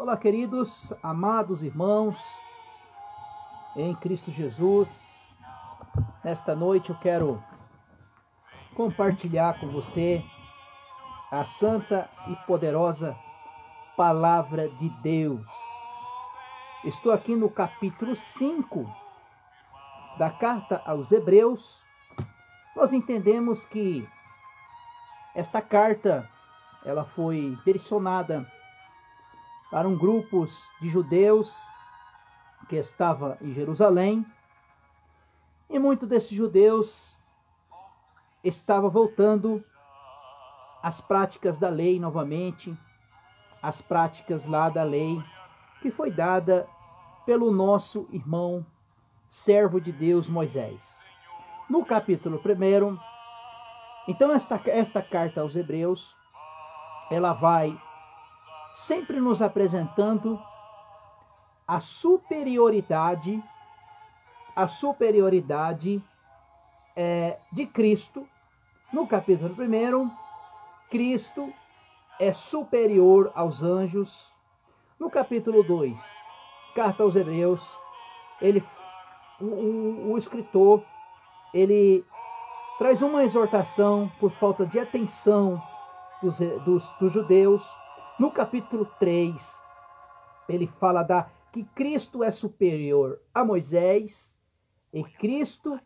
Olá, queridos, amados irmãos em Cristo Jesus. Nesta noite eu quero compartilhar com você a santa e poderosa Palavra de Deus. Estou aqui no capítulo 5 da carta aos Hebreus. Nós entendemos que esta carta ela foi direcionada para um grupo de judeus que estava em Jerusalém, e muitos desses judeus estavam voltando às práticas da lei novamente, as práticas lá da lei que foi dada pelo nosso irmão, servo de Deus, Moisés. No capítulo 1, então esta carta aos Hebreus, ela vai sempre nos apresentando a superioridade de Cristo. No capítulo 1, Cristo é superior aos anjos. No capítulo 2, carta aos Hebreus, o escritor, ele traz uma exortação por falta de atenção dos judeus. No capítulo 3, ele fala que Cristo é superior a Moisés, e Cristo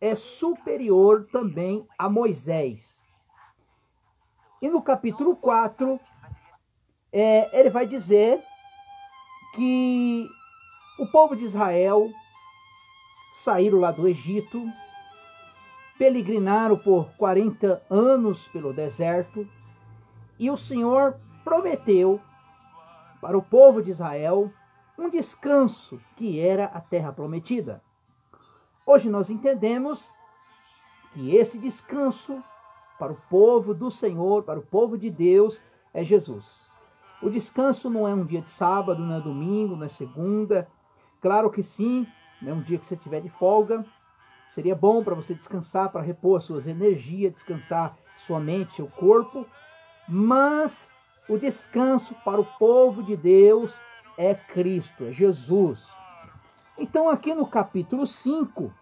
é superior também a Moisés. E no capítulo 4, ele vai dizer que o povo de Israel saíram lá do Egito, peregrinaram por 40 anos pelo deserto, e o Senhor prometeu para o povo de Israel um descanso que era a terra prometida. Hoje nós entendemos que esse descanso para o povo do Senhor, para o povo de Deus, é Jesus. O descanso não é um dia de sábado, não é domingo, não é segunda. Claro que sim, é um dia que você tiver de folga. Seria bom para você descansar, para repor suas energias, descansar sua mente, seu corpo. Mas o descanso para o povo de Deus é Cristo, é Jesus. Então aqui no capítulo 5,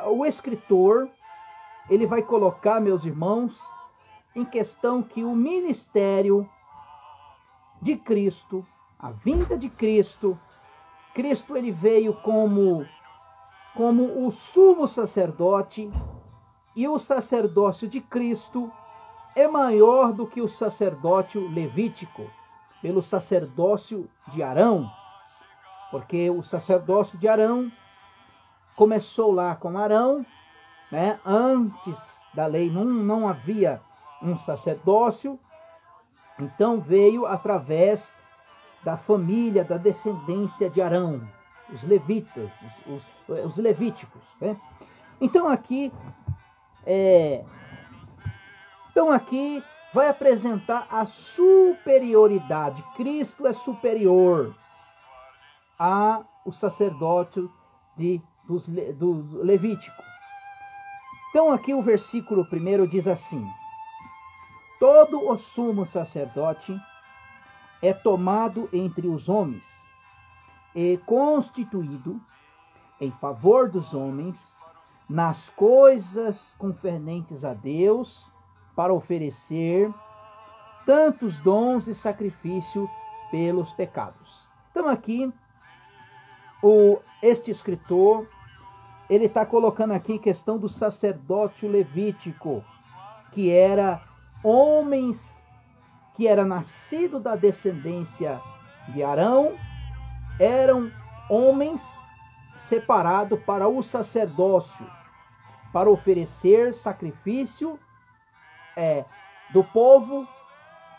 o escritor, ele vai colocar, meus irmãos, em questão que o ministério de Cristo, a vinda de Cristo, ele veio como o sumo sacerdote, e o sacerdócio de Cristo é maior do que o sacerdócio levítico, pelo sacerdócio de Arão, porque o sacerdócio de Arão começou lá com Arão, né? Antes da lei não havia um sacerdócio, então veio através da família, da descendência de Arão, os levitas, os levíticos, né? Então aqui vai apresentar a superioridade. Cristo é superior ao sacerdócio do Levítico. Então aqui o versículo 1 diz assim: todo o sumo sacerdote é tomado entre os homens e constituído em favor dos homens nas coisas concernentes a Deus, para oferecer tantos dons e sacrifício pelos pecados. Então aqui, este escritor, ele está colocando aqui em questão do sacerdócio levítico, que era homens que eram nascidos da descendência de Arão, eram homens separados para o sacerdócio, para oferecer sacrifício do povo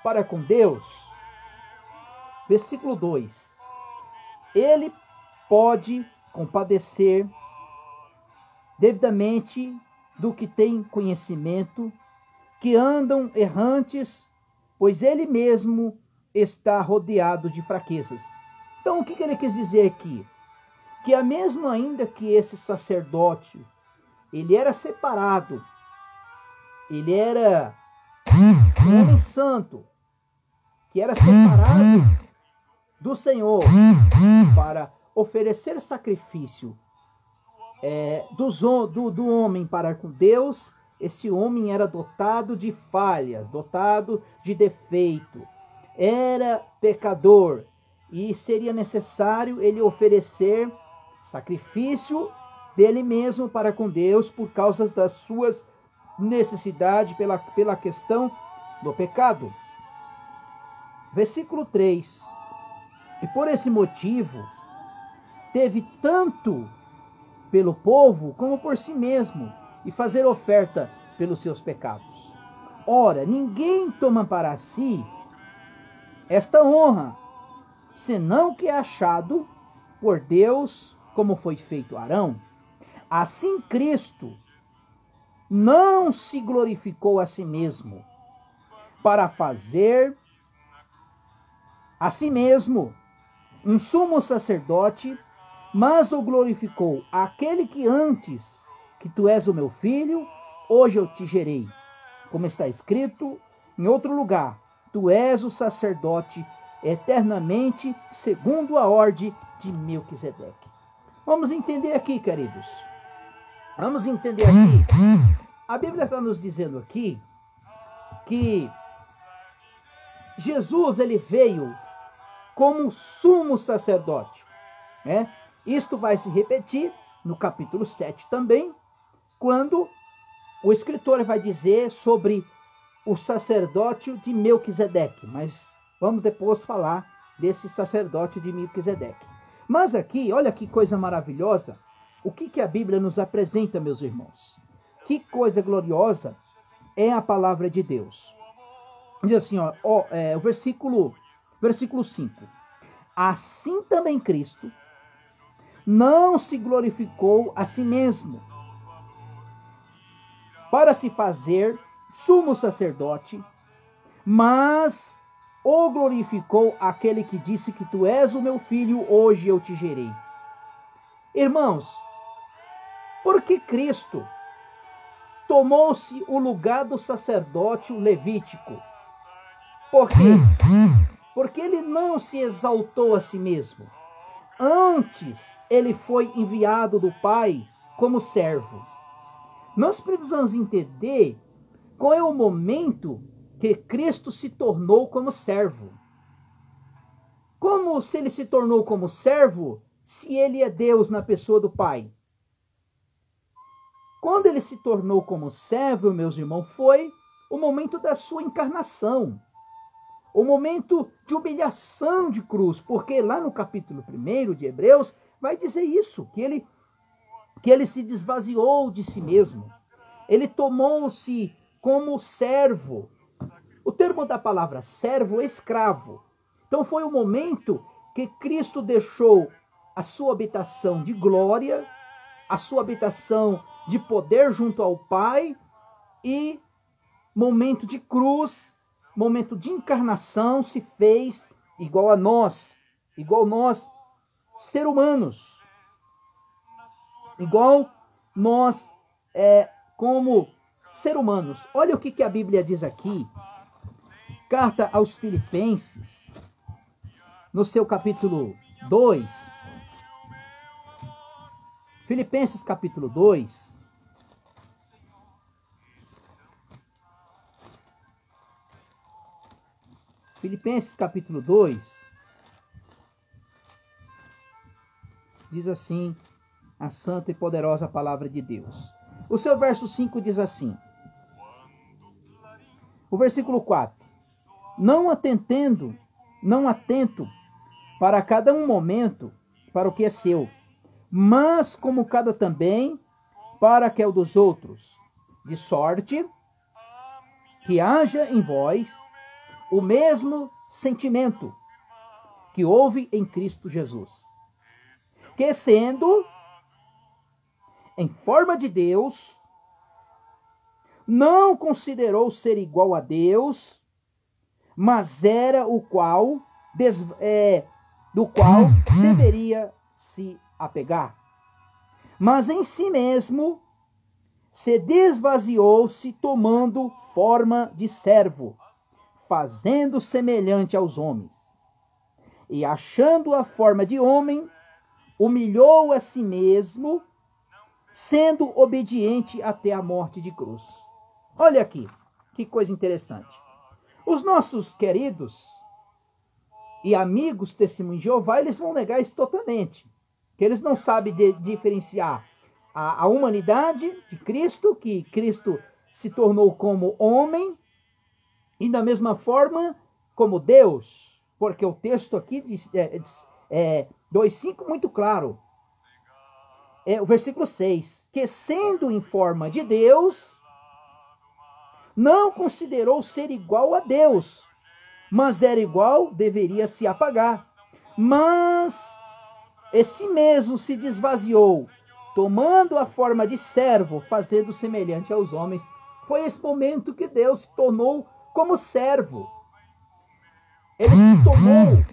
para com Deus. Versículo 2: ele pode compadecer devidamente do que tem conhecimento, que andam errantes, pois ele mesmo está rodeado de fraquezas. Então o que ele quis dizer aqui? Que mesmo ainda que esse sacerdote, ele era separado, ele era um homem santo, que era separado do Senhor para oferecer sacrifício do homem para com Deus, esse homem era dotado de falhas, dotado de defeito, era pecador e seria necessário ele oferecer sacrifício dele mesmo para com Deus por causa das suas necessidades, pela questão do pecado. Versículo 3. E por esse motivo, teve tanto pelo povo como por si mesmo, e fazer oferta pelos seus pecados. Ora, ninguém toma para si esta honra, senão que é achado por Deus, como foi feito Arão. Assim Cristo não se glorificou a si mesmo, para fazer a si mesmo um sumo sacerdote, mas o glorificou aquele que antes, que tu és o meu filho, hoje eu te gerei. Como está escrito em outro lugar, tu és o sacerdote eternamente, segundo a ordem de Melquisedeque. Vamos entender aqui, queridos. Vamos entender aqui. A Bíblia está nos dizendo aqui que Jesus, ele veio como sumo sacerdote, né? Isto vai se repetir no capítulo 7 também, quando o escritor vai dizer sobre o sacerdócio de Melquisedeque. Mas vamos depois falar desse sacerdócio de Melquisedeque. Mas aqui, olha que coisa maravilhosa, o que a Bíblia nos apresenta, meus irmãos. Que coisa gloriosa é a palavra de Deus. Diz assim, o versículo 5. Assim também Cristo não se glorificou a si mesmo, para se fazer sumo sacerdote, mas o glorificou aquele que disse que tu és o meu filho, hoje eu te gerei. Irmãos, por que Cristo tomou-se o lugar do sacerdócio levítico? Por quê? Porque ele não se exaltou a si mesmo. Antes, ele foi enviado do Pai como servo. Nós precisamos entender qual é o momento que Cristo se tornou como servo. Como se ele se tornou como servo, se ele é Deus na pessoa do Pai? Quando ele se tornou como servo, meus irmãos, foi o momento da sua encarnação. O momento de humilhação de cruz, porque lá no capítulo 1 de Hebreus vai dizer isso, que ele se desvaziou de si mesmo. Ele tomou-se como servo. O termo da palavra servo é escravo. Então foi o momento que Cristo deixou a sua habitação de glória, a sua habitação de poder junto ao Pai, e momento de cruz, momento de encarnação, se fez igual nós, ser humanos, igual nós, como ser humanos. Olha o que a Bíblia diz aqui, carta aos Filipenses, no seu capítulo 2, Filipenses capítulo 2, Filipenses capítulo 2, diz assim a santa e poderosa palavra de Deus. O seu verso 5 diz assim, o versículo 4, não atento para cada um momento para o que é seu, mas como cada também para que é o dos outros, de sorte que haja em vós o mesmo sentimento que houve em Cristo Jesus, que sendo em forma de Deus, não considerou ser igual a Deus, mas era do qual deveria se apegar. Mas em si mesmo se desvaziou-se, tomando forma de servo, fazendo semelhante aos homens. E achando a forma de homem, humilhou a si mesmo, sendo obediente até a morte de cruz. Olha aqui, que coisa interessante. Os nossos queridos e amigos testemunhos de Jeová, eles vão negar isso totalmente. Que eles não sabem diferenciar a humanidade de Cristo, que Cristo se tornou como homem, e da mesma forma como Deus. Porque o texto aqui diz 2,5 muito claro. O versículo 6. Que sendo em forma de Deus, não considerou ser igual a Deus, mas era igual, deveria se apagar. Mas esse mesmo se desvaziou, tomando a forma de servo, fazendo semelhante aos homens. Foi esse momento que Deus se tornou como servo. Ele se tomou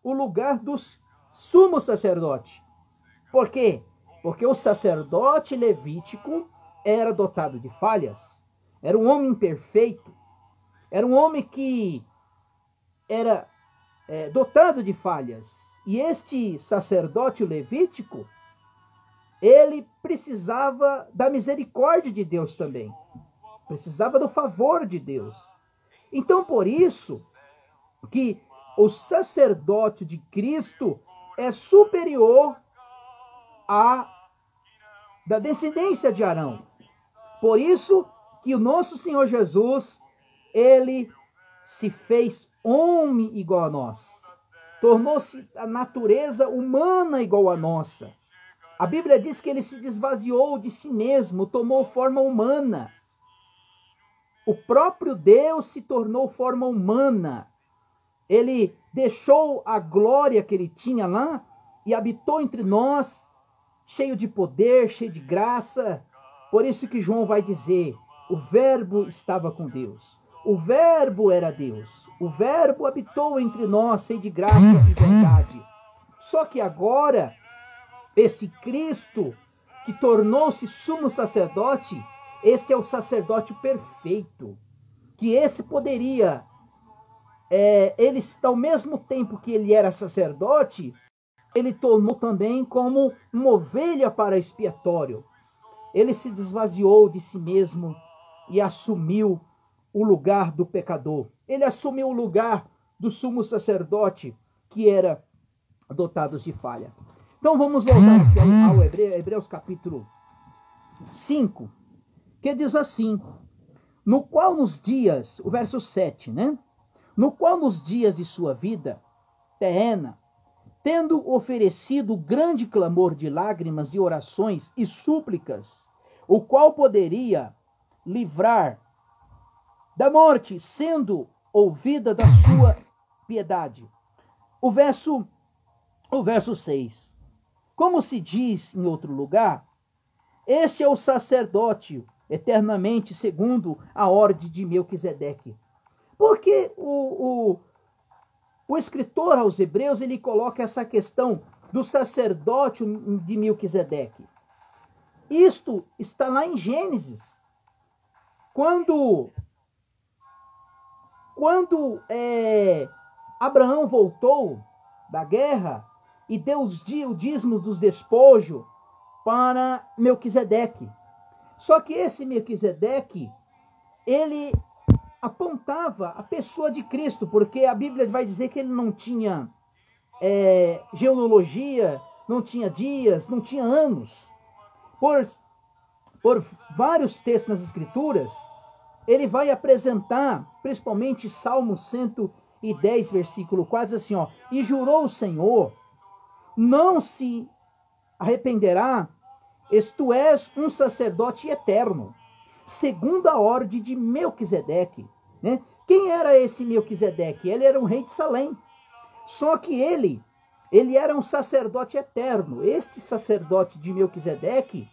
o lugar do sumo sacerdote. Por quê? Porque o sacerdote levítico era dotado de falhas. Era um homem imperfeito. Era um homem que era dotado de falhas. E este sacerdote levítico, ele precisava da misericórdia de Deus também. Precisava do favor de Deus. Então, por isso que o sacerdote de Cristo é superior da descendência de Arão. Por isso que o nosso Senhor Jesus, ele se fez homem igual a nós. Tornou-se a natureza humana igual a nossa. A Bíblia diz que ele se desvaziou de si mesmo, tomou forma humana. O próprio Deus se tornou forma humana. Ele deixou a glória que ele tinha lá e habitou entre nós, cheio de poder, cheio de graça. Por isso que João vai dizer, o Verbo estava com Deus. O Verbo era Deus. O Verbo habitou entre nós, cheio de graça e verdade. Só que agora, este Cristo, que tornou-se sumo sacerdote, este é o sacerdote perfeito. Que esse poderia, ele, ao mesmo tempo que ele era sacerdote, ele tomou também como uma ovelha para expiatório. Ele se desvaziou de si mesmo e assumiu o lugar do pecador. Ele assumiu o lugar do sumo sacerdote, que era dotado de falha. Então vamos voltar aqui ao Hebreus capítulo 5, que diz assim, no qual nos dias, o verso 7, né? No qual nos dias de sua vida terrena, tendo oferecido grande clamor de lágrimas e orações e súplicas, o qual poderia livrar da morte, sendo ouvida da sua piedade. O verso 6. Como se diz em outro lugar, este é o sacerdote eternamente segundo a ordem de Melquisedeque. Porque o escritor aos Hebreus, ele coloca essa questão do sacerdote de Melquisedeque. Isto está lá em Gênesis. Quando Abraão voltou da guerra e deu o dízimo dos despojos para Melquisedeque. Só que esse Melquisedeque, ele apontava a pessoa de Cristo, porque a Bíblia vai dizer que ele não tinha genealogia, não tinha dias, não tinha anos. Por vários textos nas Escrituras, ele vai apresentar, principalmente Salmo 110, versículo 4, assim, ó, e jurou o Senhor, não se arrependerá, tu és um sacerdote eterno, segundo a ordem de Melquisedeque. Né? Quem era esse Melquisedeque? Ele era um rei de Salém. Só que ele era um sacerdote eterno. Este sacerdote de Melquisedeque,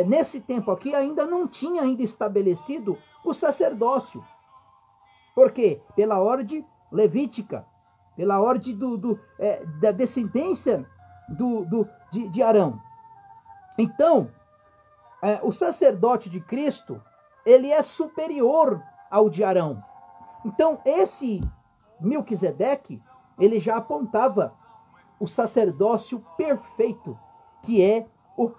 nesse tempo aqui, ainda não tinha estabelecido o sacerdócio. Por quê? Pela ordem levítica, pela ordem da descendência de Arão. Então, o sacerdote de Cristo, ele é superior ao de Arão. Então, esse Melquisedeque, ele já apontava o sacerdócio perfeito, que é o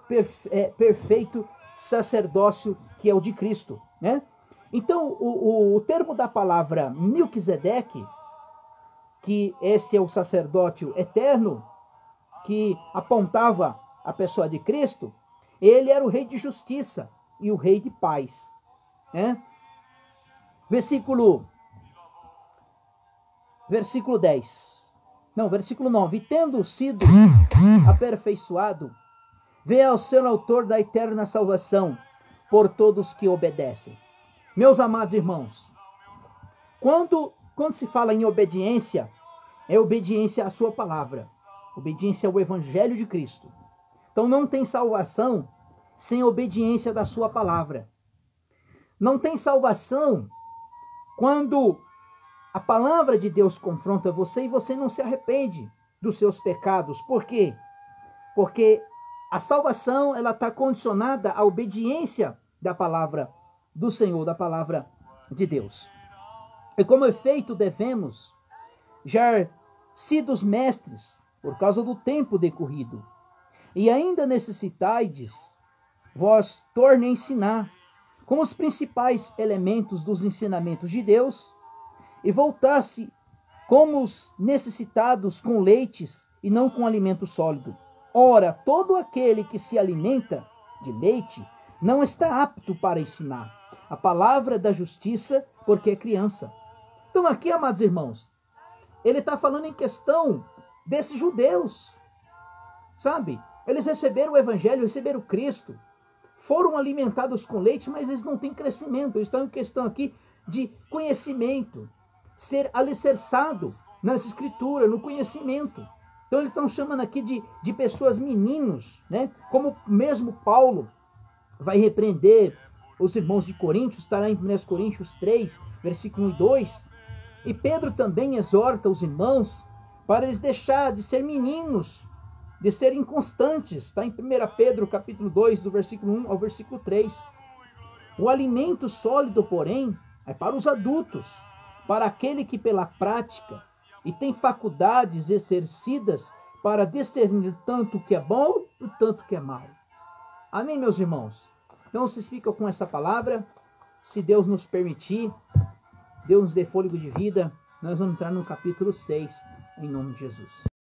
perfeito sacerdócio que é o de Cristo, né? Então, o termo da palavra Melquisedeque, que esse é o sacerdócio eterno, que apontava a pessoa de Cristo, ele era o rei de justiça e o rei de paz, né? Versículo 9. E tendo sido aperfeiçoado, vê ao ser autor da eterna salvação por todos que obedecem. Meus amados irmãos, quando se fala em obediência, é obediência à sua palavra, obediência ao evangelho de Cristo. Então não tem salvação sem obediência da sua palavra. Não tem salvação quando a palavra de Deus confronta você e você não se arrepende dos seus pecados. Por quê? Porque a salvação ela está condicionada à obediência da palavra do Senhor, da palavra de Deus. E como efeito devemos já sido os mestres por causa do tempo decorrido. E ainda necessitais vós torne a ensinar com os principais elementos dos ensinamentos de Deus, e voltasse como os necessitados com leites e não com alimento sólido. Ora, todo aquele que se alimenta de leite não está apto para ensinar a palavra da justiça, porque é criança. Então aqui, amados irmãos, ele está falando em questão desses judeus, sabe? Eles receberam o evangelho, receberam Cristo, foram alimentados com leite, mas eles não têm crescimento. Eles estão em questão aqui de conhecimento, ser alicerçado nas escrituras, no conhecimento. Então eles estão chamando aqui de pessoas meninos, né? Como mesmo Paulo vai repreender os irmãos de Coríntios, está lá em 1 Coríntios 3, versículo 1 e 2. E Pedro também exorta os irmãos para eles deixar de ser meninos, de serem inconstantes. Está em 1 Pedro capítulo 2, do versículo 1 ao versículo 3. O alimento sólido, porém, é para os adultos, para aquele que pela prática e tem faculdades exercidas para discernir tanto o que é bom e tanto o que é mal. Amém, meus irmãos? Então vocês ficam com essa palavra. Se Deus nos permitir, Deus nos dê fôlego de vida, nós vamos entrar no capítulo 6, em nome de Jesus.